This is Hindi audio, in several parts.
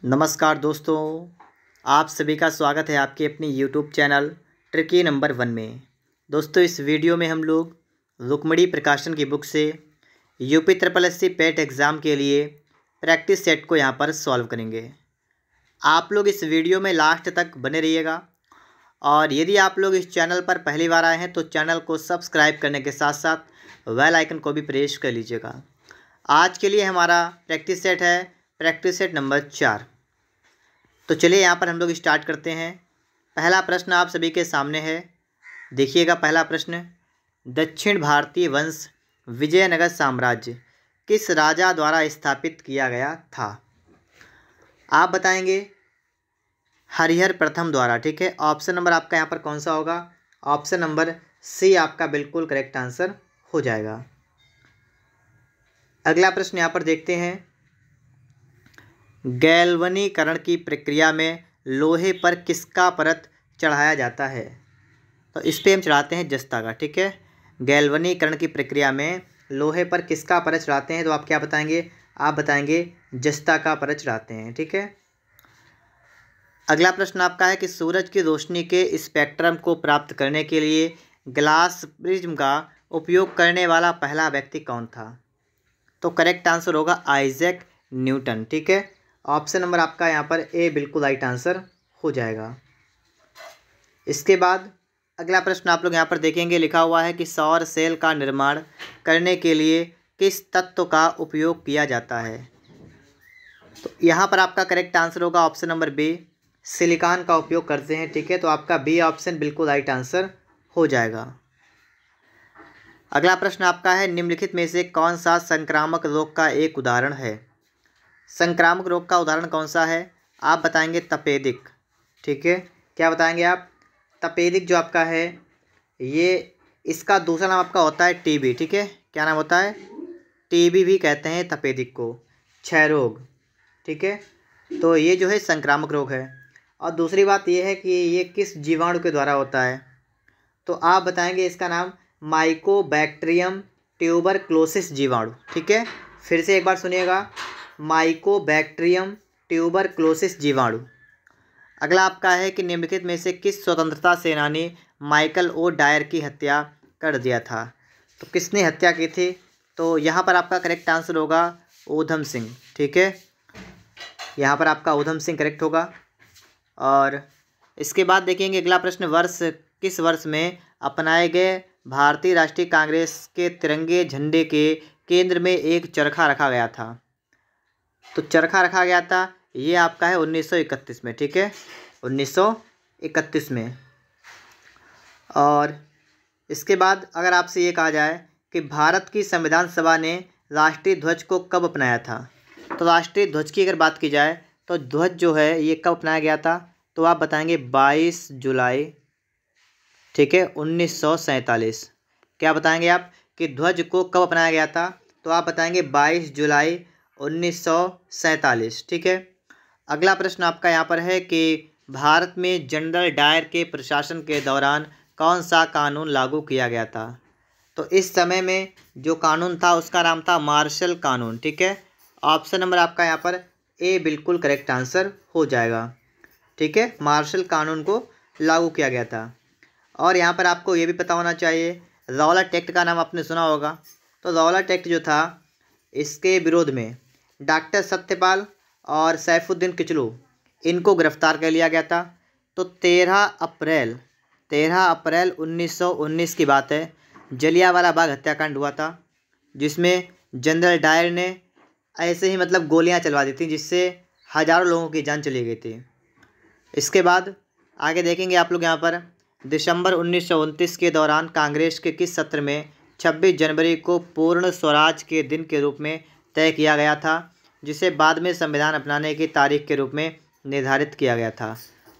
नमस्कार दोस्तों, आप सभी का स्वागत है आपके अपनी यूट्यूब चैनल ट्रिकी नंबर 1 में। दोस्तों, इस वीडियो में हम लोग रुक्मणी प्रकाशन की बुक से यूपी ट्रिपल एससी पेट एग्ज़ाम के लिए प्रैक्टिस सेट को यहाँ पर सॉल्व करेंगे। आप लोग इस वीडियो में लास्ट तक बने रहिएगा और यदि आप लोग इस चैनल पर पहली बार आए हैं तो चैनल को सब्सक्राइब करने के साथ साथ बेल आइकन को भी प्रेस कर लीजिएगा। आज के लिए हमारा प्रैक्टिस सेट है प्रैक्टिस सेट नंबर 4। तो चलिए यहाँ पर हम लोग स्टार्ट करते हैं। पहला प्रश्न आप सभी के सामने है, देखिएगा। पहला प्रश्न, दक्षिण भारतीय वंश विजयनगर साम्राज्य किस राजा द्वारा स्थापित किया गया था? आप बताएंगे हरिहर प्रथम द्वारा। ठीक है, ऑप्शन नंबर आपका यहाँ पर कौन सा होगा? ऑप्शन नंबर सी आपका बिल्कुल करेक्ट आंसर हो जाएगा। अगला प्रश्न यहाँ पर देखते हैं, गैल्वनीकरण की प्रक्रिया में लोहे पर किसका परत चढ़ाया जाता है? तो इस पर हम चढ़ाते हैं जस्ता का। ठीक है, गैल्वनीकरण की प्रक्रिया में लोहे पर किसका परत चढ़ाते हैं? तो आप क्या बताएंगे? आप बताएंगे जस्ता का परत चढ़ाते हैं। ठीक है। अगला प्रश्न आपका है कि सूरज की रोशनी के स्पेक्ट्रम को प्राप्त करने के लिए ग्लास प्रिज्म का उपयोग करने वाला पहला व्यक्ति कौन था? तो करेक्ट आंसर होगा आइजैक न्यूटन। ठीक है, ऑप्शन नंबर आपका यहाँ पर ए बिल्कुल राइट आंसर हो जाएगा। इसके बाद अगला प्रश्न आप लोग यहाँ पर देखेंगे, लिखा हुआ है कि सौर सेल का निर्माण करने के लिए किस तत्व का उपयोग किया जाता है? तो यहाँ पर आपका करेक्ट आंसर होगा ऑप्शन नंबर बी, सिलिकॉन का उपयोग करते हैं। ठीक है, तो आपका बी ऑप्शन बिल्कुल राइट आंसर हो जाएगा। अगला प्रश्न आपका है, निम्नलिखित में से कौन सा संक्रामक रोग का एक उदाहरण है? संक्रामक रोग का उदाहरण कौन सा है? आप बताएंगे तपेदिक। ठीक है, क्या बताएंगे आप? तपेदिक जो आपका है ये, इसका दूसरा नाम आपका होता है टीबी। ठीक है, क्या नाम होता है? टीबी भी कहते हैं तपेदिक को, क्षय रोग। ठीक है, तो ये जो है संक्रामक रोग है। और दूसरी बात ये है कि ये किस जीवाणु के द्वारा होता है? तो आप बताएंगे इसका नाम माइकोबैक्टीरियम ट्यूबरक्लोसिस जीवाणु। ठीक है, फिर से एक बार सुनिएगा, माइकोबैक्टीरियम ट्यूबरक्लोसिस जीवाणु। अगला आपका है कि निम्नलिखित में से किस स्वतंत्रता सेनानी माइकल ओ डायर की हत्या कर दिया था? तो किसने हत्या की थी? तो यहाँ पर आपका करेक्ट आंसर होगा ऊधम सिंह। ठीक है, यहाँ पर आपका ऊधम सिंह करेक्ट होगा। और इसके बाद देखेंगे अगला प्रश्न, वर्ष किस वर्ष में अपनाए गए भारतीय राष्ट्रीय कांग्रेस के तिरंगे झंडे के केंद्र में एक चरखा रखा गया था? तो चरखा रखा गया था ये आपका है 1931 में। ठीक है, 1931 में। और इसके बाद अगर आपसे ये कहा जाए कि भारत की संविधान सभा ने राष्ट्रीय ध्वज को कब अपनाया था? तो राष्ट्रीय ध्वज की अगर बात की जाए तो ध्वज जो है ये कब अपनाया गया था? तो आप बताएंगे 22 जुलाई। ठीक है, 1947। क्या बताएंगे आप कि ध्वज को कब अपनाया गया था? तो आप बताएंगे 22 जुलाई 1947। ठीक है। अगला प्रश्न आपका यहाँ पर है कि भारत में जनरल डायर के प्रशासन के दौरान कौन सा कानून लागू किया गया था? तो इस समय में जो कानून था उसका नाम था मार्शल कानून। ठीक है, ऑप्शन नंबर आपका यहाँ पर ए बिल्कुल करेक्ट आंसर हो जाएगा। ठीक है, मार्शल कानून को लागू किया गया था। और यहाँ पर आपको ये भी पता होना चाहिए, रौलट एक्ट का नाम आपने सुना होगा। तो रौलट एक्ट जो था इसके विरोध में डॉक्टर सत्यपाल और सैफुद्दीन किचलू इनको गिरफ्तार कर लिया गया था। तो 13 अप्रैल 1919 की बात है, जलियांवाला बाग हत्याकांड हुआ था, जिसमें जनरल डायर ने ऐसे ही मतलब गोलियां चलवा दी थी, जिससे हज़ारों लोगों की जान चली गई थी। इसके बाद आगे देखेंगे आप लोग यहाँ पर, दिसंबर 1929 के दौरान कांग्रेस के किस सत्र में 26 जनवरी को पूर्ण स्वराज के दिन के रूप में तय किया गया था, जिसे बाद में संविधान अपनाने की तारीख के रूप में निर्धारित किया गया था?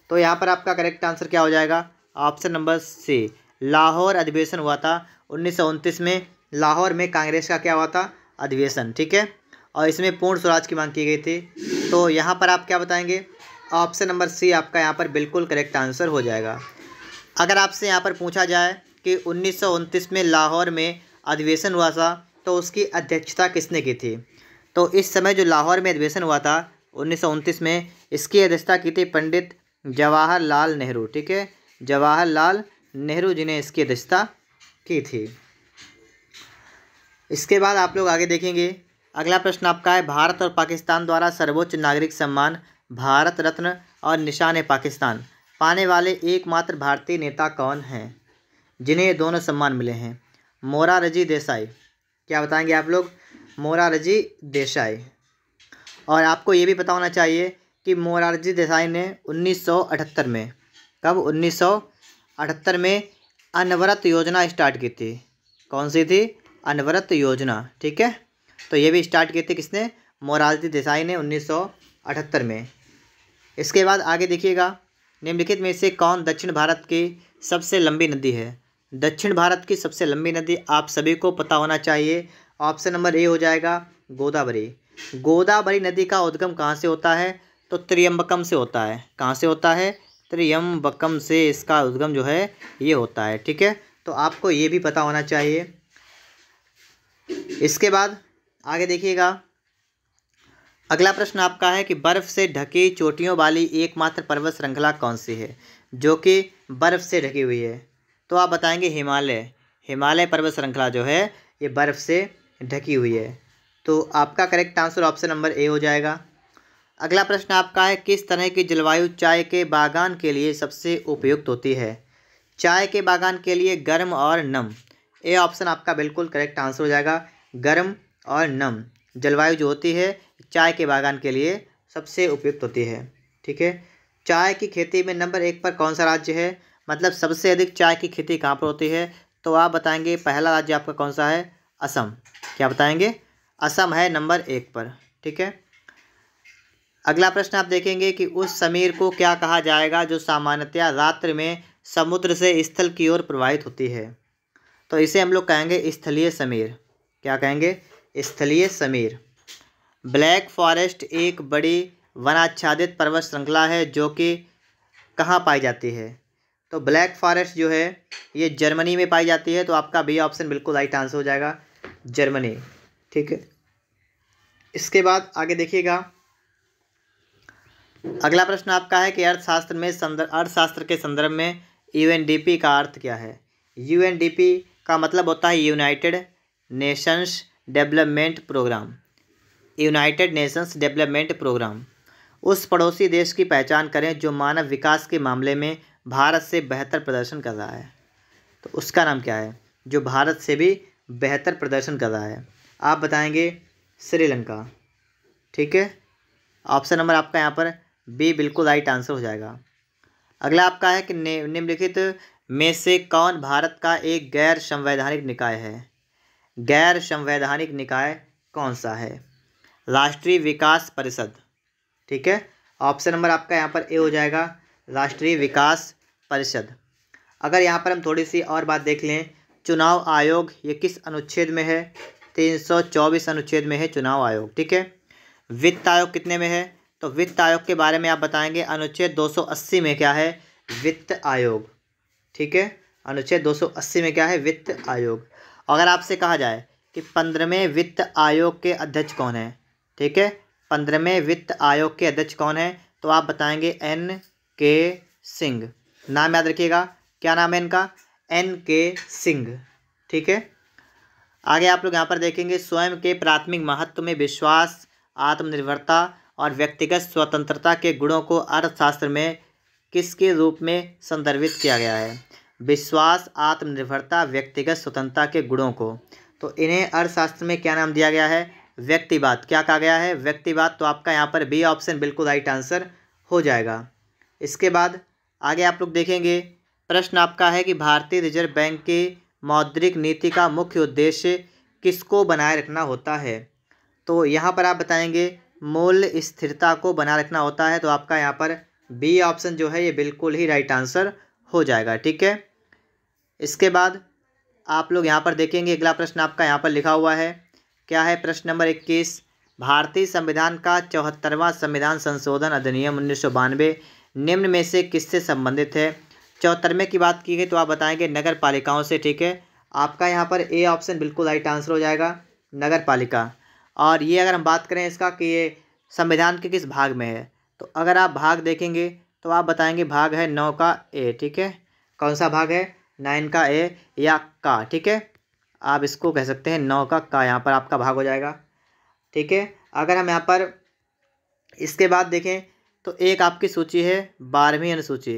तो यहाँ पर आपका करेक्ट आंसर क्या हो जाएगा? ऑप्शन नंबर सी, लाहौर अधिवेशन हुआ था 1929 में। लाहौर में कांग्रेस का क्या हुआ था? अधिवेशन। ठीक है, और इसमें पूर्ण स्वराज की मांग की गई थी। तो यहाँ पर आप क्या बताएंगे? ऑप्शन नंबर सी आपका यहाँ पर बिल्कुल करेक्ट आंसर हो जाएगा। अगर आपसे यहाँ पर पूछा जाए कि 1929 में लाहौर में अधिवेशन हुआ था तो उसकी अध्यक्षता किसने की थी? तो इस समय जो लाहौर में अधिवेशन हुआ था 1929 में इसकी अध्यक्षता की थी पंडित जवाहरलाल नेहरू। ठीक है, जवाहरलाल नेहरू जी ने इसकी अध्यक्षता की थी। इसके बाद आप लोग आगे देखेंगे, अगला प्रश्न आपका है, भारत और पाकिस्तान द्वारा सर्वोच्च नागरिक सम्मान भारत रत्न और निशान पाकिस्तान पाने वाले एकमात्र भारतीय नेता कौन हैं जिन्हें ये दोनों सम्मान मिले हैं? मोरारजी देसाई। क्या बताएंगे आप लोग? मोरारजी देसाई। और आपको ये भी पता होना चाहिए कि मोरारजी देसाई ने 1978 में, कब? 1978 में अनवरत योजना स्टार्ट की थी। कौन सी थी? अनवरत योजना। ठीक है, तो ये भी स्टार्ट की थी किसने? मोरारजी देसाई ने 1978 में। इसके बाद आगे देखिएगा, निम्नलिखित में से कौन दक्षिण भारत की सबसे लंबी नदी है? दक्षिण भारत की सबसे लंबी नदी आप सभी को पता होना चाहिए। ऑप्शन नंबर ए हो जाएगा गोदावरी। गोदावरी नदी का उद्गम कहाँ से होता है? तो त्रियंबकम से होता है। कहाँ से होता है? त्रियंबकम से इसका उद्गम जो है ये होता है। ठीक है, तो आपको ये भी पता होना चाहिए। इसके बाद आगे देखिएगा, अगला प्रश्न आपका है कि बर्फ़ से ढकी चोटियों वाली एकमात्र पर्वत श्रृंखला कौन सी है जो कि बर्फ़ से ढकी हुई है? तो आप बताएंगे हिमालय। हिमालय पर्वत श्रृंखला जो है ये बर्फ़ से ढकी हुई है। तो आपका करेक्ट आंसर ऑप्शन नंबर ए हो जाएगा। अगला प्रश्न आपका है, किस तरह की जलवायु चाय के बागान के लिए सबसे उपयुक्त होती है? चाय के बागान के लिए गर्म और नम। ए ऑप्शन आपका बिल्कुल करेक्ट आंसर हो जाएगा। गर्म और नम जलवायु जो होती है चाय के बागान के लिए सबसे उपयुक्त होती है। ठीक है, चाय की खेती में नंबर 1 पर कौन सा राज्य है? मतलब सबसे अधिक चाय की खेती कहाँ पर होती है? तो आप बताएंगे पहला राज्य आपका कौन सा है? असम। क्या बताएंगे? असम है नंबर 1 पर। ठीक है, अगला प्रश्न आप देखेंगे कि उस समीर को क्या कहा जाएगा जो सामान्यतया रात्रि में समुद्र से स्थल की ओर प्रवाहित होती है? तो इसे हम लोग कहेंगे स्थलीय समीर। क्या कहेंगे? स्थलीय समीर। ब्लैक फॉरेस्ट एक बड़ी वनाच्छादित पर्वत श्रृंखला है जो कि कहाँ पाई जाती है? तो ब्लैक फॉरेस्ट जो है ये जर्मनी में पाई जाती है। तो आपका बी ऑप्शन बिल्कुल राइट आंसर हो जाएगा, जर्मनी। ठीक है, इसके बाद आगे देखिएगा, अगला प्रश्न आपका है कि अर्थशास्त्र के संदर्भ में यूएनडीपी का अर्थ क्या है? यूएनडीपी का मतलब होता है United Nations Development Programme. United Nations Development Programme. उस पड़ोसी देश की पहचान करें जो मानव विकास के मामले में भारत से बेहतर प्रदर्शन कर रहा है। तो उसका नाम क्या है जो भारत से भी बेहतर प्रदर्शन कर रहा है? आप बताएंगे श्रीलंका। ठीक है, ऑप्शन नंबर आपका यहाँ पर बी बिल्कुल राइट आंसर हो जाएगा। अगला आपका है कि निम्नलिखित में से कौन भारत का एक गैर संवैधानिक निकाय है? गैर संवैधानिक निकाय कौन सा है? राष्ट्रीय विकास परिषद। ठीक है, ऑप्शन नंबर आपका यहाँ पर ए हो जाएगा, राष्ट्रीय विकास परिषद। अगर यहाँ पर हम थोड़ी सी और बात देख लें, चुनाव आयोग ये किस अनुच्छेद में है? 324 अनुच्छेद में है चुनाव आयोग। ठीक है, वित्त आयोग कितने में है? तो वित्त आयोग के बारे में आप बताएंगे अनुच्छेद 280 में क्या है? वित्त आयोग। ठीक है, अनुच्छेद 280 में क्या है? वित्त आयोग। अगर आपसे कहा जाए कि 15वें वित्त आयोग के अध्यक्ष कौन है? ठीक है, 15वें वित्त आयोग के अध्यक्ष कौन है? तो आप बताएंगे N.K. सिंह। नाम याद रखिएगा, क्या नाम है इनका? N.K. सिंह। ठीक है, आगे आप लोग यहाँ पर देखेंगे, स्वयं के प्राथमिक महत्व में विश्वास, आत्मनिर्भरता और व्यक्तिगत स्वतंत्रता के गुणों को अर्थशास्त्र में किसके रूप में संदर्भित किया गया है? विश्वास, आत्मनिर्भरता, व्यक्तिगत स्वतंत्रता के गुणों को। तो इन्हें अर्थशास्त्र में क्या नाम दिया गया है? व्यक्तिवाद। क्या कहा गया है? व्यक्तिवाद। तो आपका यहाँ पर बी ऑप्शन बिल्कुल राइट आंसर हो जाएगा। इसके बाद आगे आप लोग देखेंगे, प्रश्न आपका है कि भारतीय रिजर्व बैंक की मौद्रिक नीति का मुख्य उद्देश्य किसको बनाए रखना होता है? तो यहाँ पर आप बताएंगे मूल्य स्थिरता को बनाए रखना होता है। तो आपका यहाँ पर बी ऑप्शन जो है ये बिल्कुल ही राइट आंसर हो जाएगा। ठीक है, इसके बाद आप लोग यहाँ पर देखेंगे, अगला प्रश्न आपका यहाँ पर लिखा हुआ है, क्या है? प्रश्न नंबर 21, भारतीय संविधान का 74वां संविधान संशोधन अधिनियम 1992 निम्न में से किससे संबंधित है? 74वें की बात की गई तो आप बताएंगे नगर पालिकाओं से। ठीक है, आपका यहाँ पर ए ऑप्शन बिल्कुल राइट आंसर हो जाएगा, नगर पालिका। और ये अगर हम बात करें इसका कि ये संविधान के किस भाग में है? तो अगर आप भाग देखेंगे तो आप बताएंगे भाग है 9 का ए, ठीक है। कौन सा भाग है? 9 का ए या का, ठीक है। आप इसको कह सकते हैं 9 का यहाँ पर आपका भाग हो जाएगा, ठीक है। अगर हम यहाँ पर इसके बाद देखें तो एक आपकी सूची है 12वीं अनुसूची,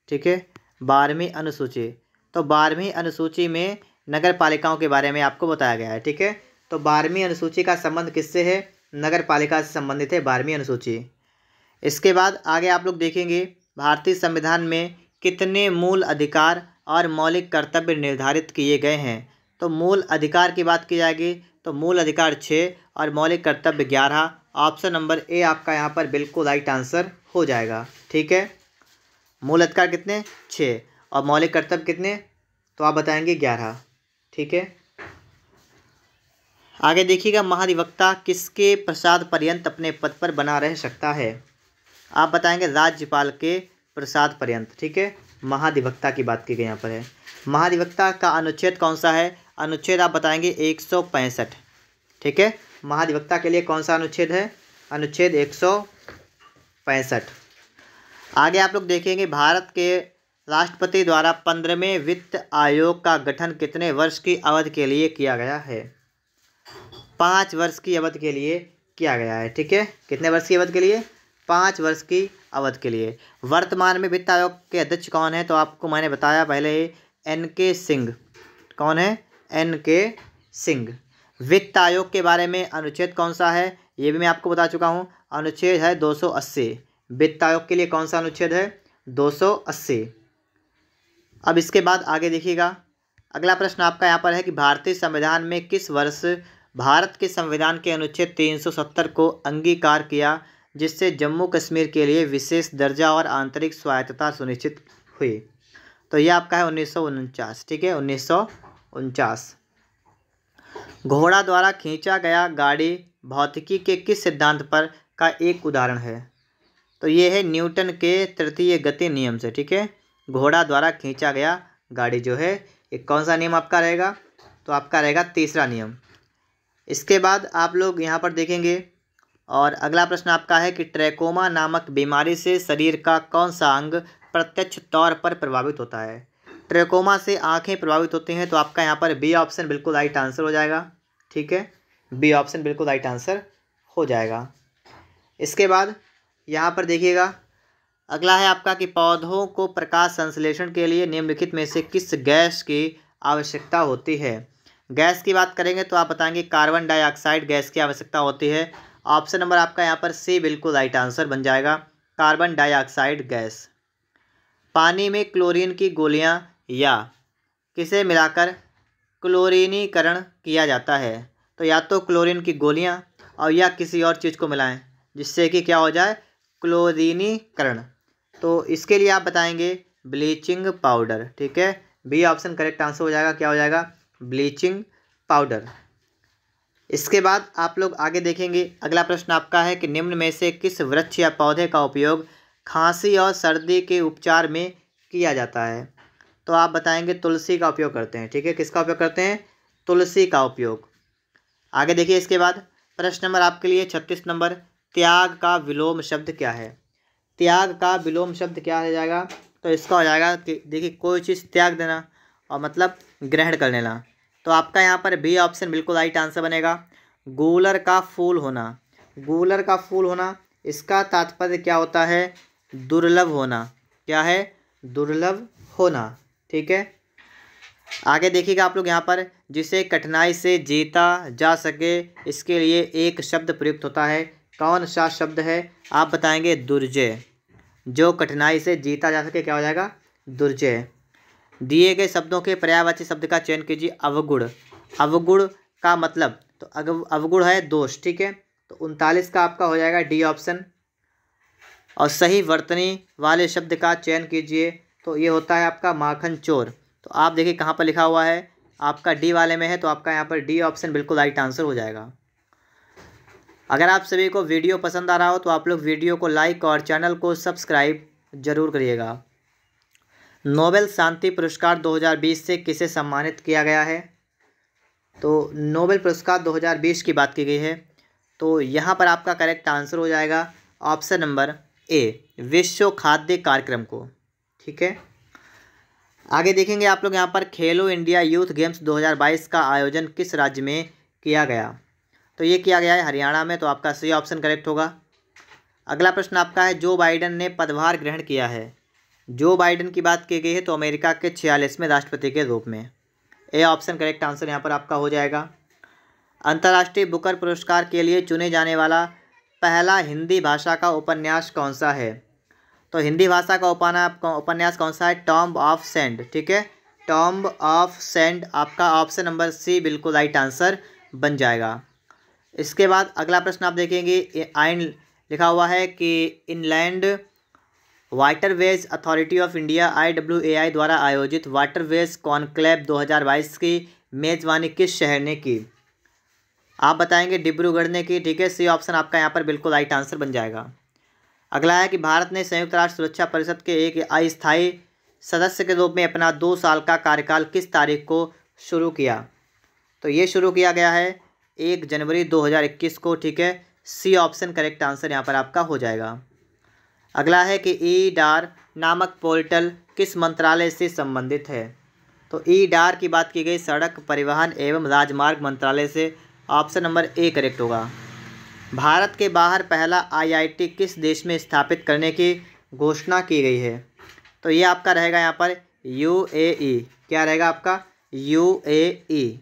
ठीक है, 12वीं अनुसूची। तो 12वीं अनुसूची में नगर पालिकाओं के बारे में आपको बताया गया है, ठीक है। तो 12वीं अनुसूची का संबंध किससे है? नगर पालिका से संबंधित है 12वीं अनुसूची। इसके बाद आगे आप लोग देखेंगे भारतीय संविधान में कितने मूल अधिकार और मौलिक कर्तव्य निर्धारित किए गए हैं। तो मूल अधिकार की बात की जाएगी तो मूल अधिकार 6 और मौलिक कर्तव्य 11। ऑप्शन नंबर ए आपका यहाँ पर बिल्कुल राइट आंसर हो जाएगा, ठीक है। मूल अधिकार कितने? 6 और मौलिक कर्तव्य कितने? तो आप बताएंगे 11, ठीक है। आगे देखिएगा महाधिवक्ता किसके प्रसाद पर्यंत अपने पद पर बना रह सकता है? आप बताएंगे राज्यपाल के प्रसाद पर्यंत, ठीक है। महाधिवक्ता की बात की गई यहाँ पर है। महाधिवक्ता का अनुच्छेद कौन सा है? अनुच्छेद आप बताएंगे 165, ठीक है। महाधिवक्ता के लिए कौन सा अनुच्छेद है? अनुच्छेद 165। आगे आप लोग देखेंगे भारत के राष्ट्रपति द्वारा 15वें वित्त आयोग का गठन कितने वर्ष की अवधि के लिए किया गया है? 5 वर्ष की अवधि के लिए किया गया है, ठीक है। कितने वर्ष की अवधि के लिए? 5 वर्ष की अवधि के लिए। वर्तमान में वित्त आयोग के अध्यक्ष कौन है? तो आपको मैंने बताया पहले ही, NK सिंह। कौन है? NK सिंह। वित्त आयोग के बारे में अनुच्छेद कौन सा है? ये भी मैं आपको बता चुका हूँ। अनुच्छेद है 280। वित्त आयोग के लिए कौन सा अनुच्छेद है? 280। अब इसके बाद आगे देखिएगा, अगला प्रश्न आपका यहाँ पर है कि भारतीय संविधान में किस वर्ष भारत के संविधान के अनुच्छेद 370 को अंगीकार किया जिससे जम्मू कश्मीर के लिए विशेष दर्जा और आंतरिक स्वायत्तता सुनिश्चित हुई? तो यह आपका है 1949, ठीक है, 1949। घोड़ा द्वारा खींचा गया गाड़ी भौतिकी के किस सिद्धांत पर का एक उदाहरण है? तो ये है न्यूटन के तृतीय गति नियम से, ठीक है। घोड़ा द्वारा खींचा गया गाड़ी जो है, एक कौन सा नियम आपका रहेगा? तो आपका रहेगा तीसरा नियम। इसके बाद आप लोग यहाँ पर देखेंगे और अगला प्रश्न आपका है कि ट्रैकोमा नामक बीमारी से शरीर का कौन सा अंग प्रत्यक्ष तौर पर प्रभावित होता है? ट्रैकोमा से आंखें प्रभावित होती हैं, तो आपका यहाँ पर बी ऑप्शन बिल्कुल राइट आंसर हो जाएगा, ठीक है। बी ऑप्शन बिल्कुल राइट आंसर हो जाएगा। इसके बाद यहाँ पर देखिएगा, अगला है आपका कि पौधों को प्रकाश संश्लेषण के लिए निम्नलिखित में से किस गैस की आवश्यकता होती है? गैस की बात करेंगे तो आप बताएंगे कार्बन डाइऑक्साइड गैस की आवश्यकता होती है। ऑप्शन नंबर आपका यहाँ पर सी बिल्कुल राइट आंसर बन जाएगा, कार्बन डाइऑक्साइड गैस। पानी में क्लोरीन की गोलियाँ या किसे मिलाकर क्लोरीनीकरण किया जाता है? तो या तो क्लोरीन की गोलियाँ और या किसी और चीज़ को मिलाएं जिससे कि क्या हो जाए? क्लोरीनीकरण। तो इसके लिए आप बताएंगे ब्लीचिंग पाउडर, ठीक है। बी ऑप्शन करेक्ट आंसर हो जाएगा, क्या हो जाएगा? Bleaching powder. इसके बाद आप लोग आगे देखेंगे, अगला प्रश्न आपका है कि निम्न में से किस वृक्ष या पौधे का उपयोग खांसी और सर्दी के उपचार में किया जाता है? तो आप बताएंगे तुलसी का उपयोग करते हैं, ठीक है। किसका उपयोग करते हैं? तुलसी का उपयोग। आगे देखिए, इसके बाद प्रश्न नंबर आपके लिए 36 नंबर, त्याग का विलोम शब्द क्या है? त्याग का विलोम शब्द क्या हो जाएगा? तो इसका हो जाएगा कि देखिए कोई चीज़ त्याग देना और मतलब ग्रहण कर लेना। तो आपका यहाँ पर बी ऑप्शन बिल्कुल राइट आंसर बनेगा, गूलर का फूल होना। गूलर का फूल होना, इसका तात्पर्य क्या होता है? दुर्लभ होना। क्या है? दुर्लभ होना, ठीक है। आगे देखिएगा आप लोग यहाँ पर, जिसे कठिनाई से जीता जा सके इसके लिए एक शब्द प्रयुक्त होता है, कौन सा शब्द है? आप बताएंगे दुर्जय। जो कठिनाई से जीता जा सके क्या हो जाएगा? दुर्जय। दिए गए शब्दों के पर्यायवाची शब्द का चयन कीजिए। अवगुण। अवगुण का मतलब, तो अवगुण है दोष, ठीक है। तो 39 का आपका हो जाएगा डी ऑप्शन। और सही वर्तनी वाले शब्द का चयन कीजिए, तो ये होता है आपका माखन चोर। तो आप देखिए कहाँ पर लिखा हुआ है, आपका डी वाले में है, तो आपका यहाँ पर डी ऑप्शन बिल्कुल राइट आंसर हो जाएगा। अगर आप सभी को वीडियो पसंद आ रहा हो तो आप लोग वीडियो को लाइक और चैनल को सब्सक्राइब जरूर करिएगा। नोबेल शांति पुरस्कार 2020 से किसे सम्मानित किया गया है? तो नोबेल पुरस्कार 2020 की बात की गई है, तो यहाँ पर आपका करेक्ट आंसर हो जाएगा ऑप्शन नंबर ए, विश्व खाद्य कार्यक्रम को। ठीक है, आगे देखेंगे आप लोग यहाँ पर खेलो इंडिया यूथ गेम्स 2022 का आयोजन किस राज्य में किया गया। तो ये किया गया है हरियाणा में, तो आपका सी ऑप्शन करेक्ट होगा। अगला प्रश्न आपका है, जो बाइडन ने पदभार ग्रहण किया है। जो बाइडन की बात की गई है तो अमेरिका के 46वें राष्ट्रपति के रूप में। ए ऑप्शन करेक्ट आंसर यहाँ पर आपका हो जाएगा। अंतर्राष्ट्रीय बुकर पुरस्कार के लिए चुने जाने वाला पहला हिंदी भाषा का उपन्यास कौन सा है। तो हिंदी भाषा का उपन्यास कौन सा है, टॉम्ब ऑफ सैंड। ठीक है, टॉम्ब ऑफ सैंड आपका ऑप्शन नंबर सी बिल्कुल राइट आंसर बन जाएगा। इसके बाद अगला प्रश्न आप देखेंगे, आइन लिखा हुआ है कि inland waterways authority of India IWAI द्वारा आयोजित वाटरवेज कॉन्क्लेव 2022 की मेजबानी किस शहर ने की। आप बताएंगे डिब्रूगढ़ ने की। ठीक है, सी ऑप्शन आपका यहाँ पर बिल्कुल राइट आंसर बन जाएगा। अगला है कि भारत ने संयुक्त राष्ट्र सुरक्षा परिषद के एक अस्थायी सदस्य के रूप में अपना 2 साल का कार्यकाल किस तारीख को शुरू किया। तो ये शुरू किया गया है 1 जनवरी 2021 को। ठीक है, सी ऑप्शन करेक्ट आंसर यहाँ पर आपका हो जाएगा। अगला है कि ई-डार नामक पोर्टल किस मंत्रालय से संबंधित है। तो ई-डार की बात की गई सड़क परिवहन एवं राजमार्ग मंत्रालय से। ऑप्शन नंबर ए करेक्ट होगा। भारत के बाहर पहला IIT किस देश में स्थापित करने की घोषणा की गई है। तो ये आपका रहेगा यहाँ पर UAE। क्या रहेगा आपका, UAE।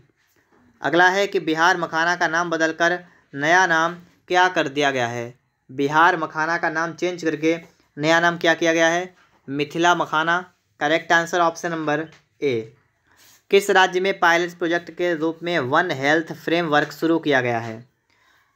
अगला है कि बिहार मखाना का नाम बदलकर नया नाम क्या कर दिया गया है। बिहार मखाना का नाम चेंज करके नया नाम क्या किया गया है, Mithila makhana. Correct answer option number A. किस राज्य में पायलट प्रोजेक्ट के रूप में वन हेल्थ फ्रेमवर्क शुरू किया गया है।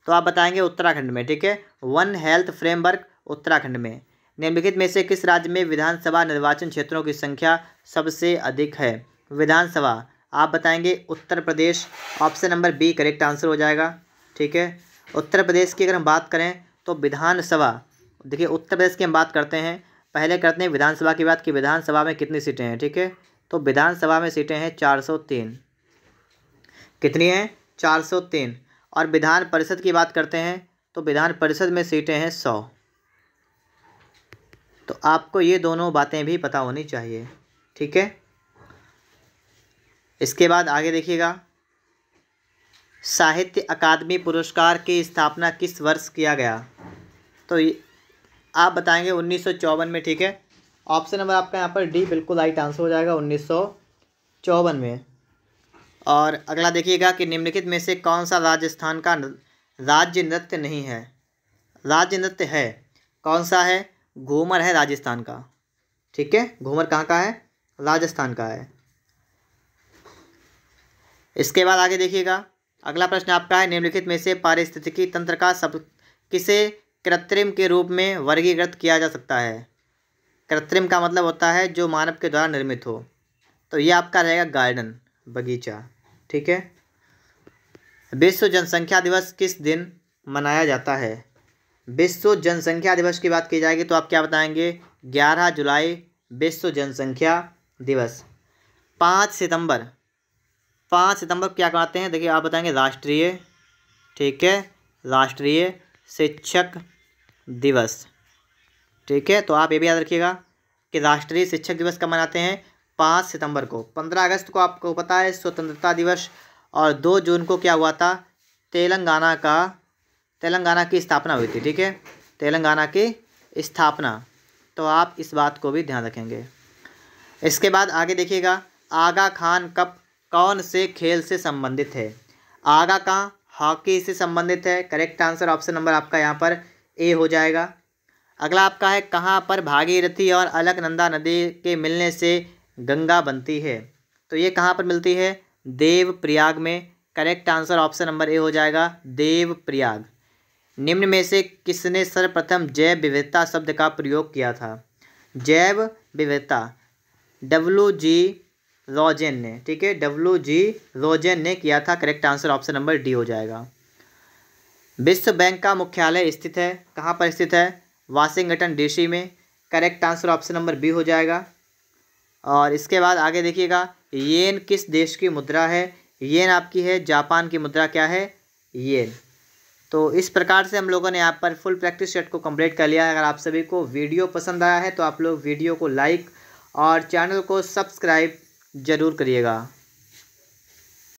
तो आप बताएंगे उत्तराखंड में। ठीक है, वन हेल्थ फ्रेमवर्क उत्तराखंड में। निम्नलिखित में से किस राज्य में विधानसभा निर्वाचन क्षेत्रों की संख्या सबसे अधिक है। विधानसभा आप बताएंगे Uttar Pradesh. Option number B correct answer हो जाएगा। ठीक है, उत्तर प्रदेश की अगर हम बात करें तो विधानसभा, देखिए उत्तर प्रदेश की हम बात करते हैं, पहले करते हैं विधानसभा की बात कि विधानसभा में कितनी सीटें हैं। ठीक है, तो विधानसभा में सीटें हैं 403। कितनी हैं, 403। और विधान परिषद की बात करते हैं तो विधान परिषद में सीटें हैं 100। तो आपको ये दोनों बातें भी पता होनी चाहिए। ठीक है, इसके बाद आगे देखिएगा, साहित्य अकादमी पुरस्कार की स्थापना किस वर्ष किया गया। तो आप बताएंगे 1954 में। ठीक है, ऑप्शन नंबर आपका यहाँ पर डी बिल्कुल राइट आंसर हो जाएगा, 1954 में। और अगला देखिएगा कि निम्नलिखित में से कौन सा राजस्थान का राज्य नृत्य नहीं है। राज्य नृत्य है, कौन सा है, घूमर है राजस्थान का। ठीक है, घूमर कहाँ का है, राजस्थान का है। इसके बाद आगे देखिएगा, अगला प्रश्न आपका है, निम्नलिखित में से पारिस्थितिकी तंत्र का सब किसे कृत्रिम के रूप में वर्गीकृत किया जा सकता है। कृत्रिम का मतलब होता है जो मानव के द्वारा निर्मित हो। तो ये आपका रहेगा गार्डन, बगीचा। ठीक है, विश्व जनसंख्या दिवस किस दिन मनाया जाता है। विश्व जनसंख्या दिवस की बात की जाएगी तो आप क्या बताएंगे, 11 जुलाई विश्व जनसंख्या दिवस। 5 सितंबर क्या कहते हैं, देखिए आप बताएंगे राष्ट्रीय, ठीक है, राष्ट्रीय शिक्षक दिवस। ठीक है, तो आप ये भी याद रखिएगा कि राष्ट्रीय शिक्षक दिवस कब मनाते हैं, 5 सितंबर को। 15 अगस्त को आपको पता है स्वतंत्रता दिवस, और 2 जून को क्या हुआ था, तेलंगाना की स्थापना हुई थी। ठीक है, तेलंगाना की स्थापना। तो आप इस बात को भी ध्यान रखेंगे। इसके बाद आगे देखिएगा, आगा खान कप कौन से खेल से संबंधित है। आगा खान हॉकी से संबंधित है। करेक्ट आंसर ऑप्शन नंबर आपका यहाँ पर ए हो जाएगा। अगला आपका है, कहाँ पर भागीरथी और अलकनंदा नदी के मिलने से गंगा बनती है। तो ये कहाँ पर मिलती है, देवप्रयाग में। करेक्ट आंसर ऑप्शन नंबर ए हो जाएगा, देवप्रयाग। निम्न में से किसने सर्वप्रथम जैव विविधता शब्द का प्रयोग किया था। जैव विविधता WG रोजेन ने। ठीक है, WG रोजेन ने किया था। Correct answer option number D हो जाएगा। विश्व बैंक का मुख्यालय स्थित है, कहाँ पर स्थित है, वाशिंगटन DC में। Correct answer option number B हो जाएगा। और इसके बाद आगे देखिएगा, येन किस देश की मुद्रा है। येन आपकी है जापान की मुद्रा, क्या है, येन। तो इस प्रकार से हम लोगों ने यहाँ पर फुल प्रैक्टिस सेट को कंप्लीट कर लिया है। अगर आप सभी को वीडियो पसंद आया है तो आप लोग वीडियो को लाइक और चैनल को सब्सक्राइब ज़रूर करिएगा।